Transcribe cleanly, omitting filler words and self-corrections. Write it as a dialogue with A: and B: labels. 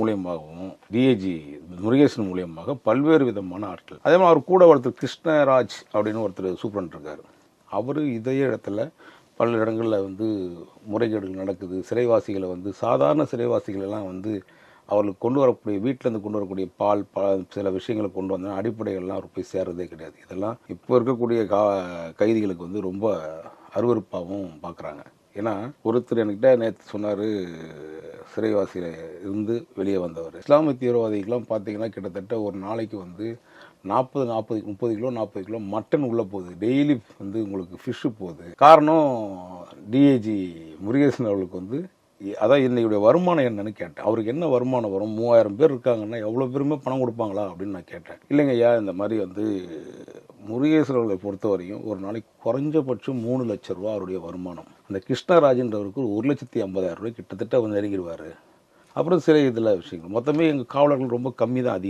A: மூலியமாகவும் டிஐஜி முருகேசன் மூலியமாக பல்வேறு விதமான ஆட்கள், அதே மாதிரி அவர் கூட ஒருத்தர் கிருஷ்ணராஜ் அப்படின்னு ஒருத்தர் சூப்பரண்ட் இருக்கார். அவர் இதே இடத்துல பல இடங்களில் வந்து முறைகேடுகள் நடக்குது. சிறைவாசிகளை வந்து சாதாரண சிறைவாசிகள் எல்லாம் வந்து அவர்களுக்கு கொண்டு வரக்கூடிய வீட்டிலேருந்து கொண்டு வரக்கூடிய பால் சில விஷயங்களை கொண்டு வந்தால் அடிப்படைகள்லாம் அவர் போய் சேர்றதே கிடையாது. இதெல்லாம் இப்போ இருக்கக்கூடிய கைதிகளுக்கு வந்து ரொம்ப அருவருப்பாகவும் பார்க்குறாங்க. ஏன்னா ஒருத்தர் என்கிட்ட நேற்று சொன்னார், சிறைவாசியில் இருந்து வெளியே வந்தவர், இஸ்லாமிய தீவிரவாதிகள்லாம் பார்த்தீங்கன்னா கிட்டத்தட்ட ஒரு நாளைக்கு வந்து 30 கிலோ 40 கிலோ மட்டன் உள்ளே போகுது, டெய்லி வந்து உங்களுக்கு ஃபிஷ்ஷு போகுது. காரணம் டிஐஜி முருகேசன் அவர்களுக்கு வந்து அதான் என்னுடைய வருமானம் என்னன்னு கேட்டேன். அவருக்கு என்ன வருமானம் வரும், 3000 பேர் இருக்காங்கன்னா எவ்வளோ பேருமே பணம் கொடுப்பாங்களா அப்படின்னு நான் கேட்டேன். இல்லைங்க ஐயா, இந்த மாதிரி வந்து முருகேசன் அவர்களை பொறுத்தவரையும் ஒரு நாளைக்கு குறைஞ்சபட்சம் 3 லட்சம் ரூபா அவருடைய வருமானம். அந்த கிருஷ்ணராஜன்றவருக்கு 1,50,000 ரூபாய் கிட்டத்தட்ட அவர் நெருங்கிடுவார். அப்புறம் சில இதில் விஷயங்கள் மொத்தமே எங்கள் காவலர்கள் ரொம்ப கம்மி தான் அதிகாரி.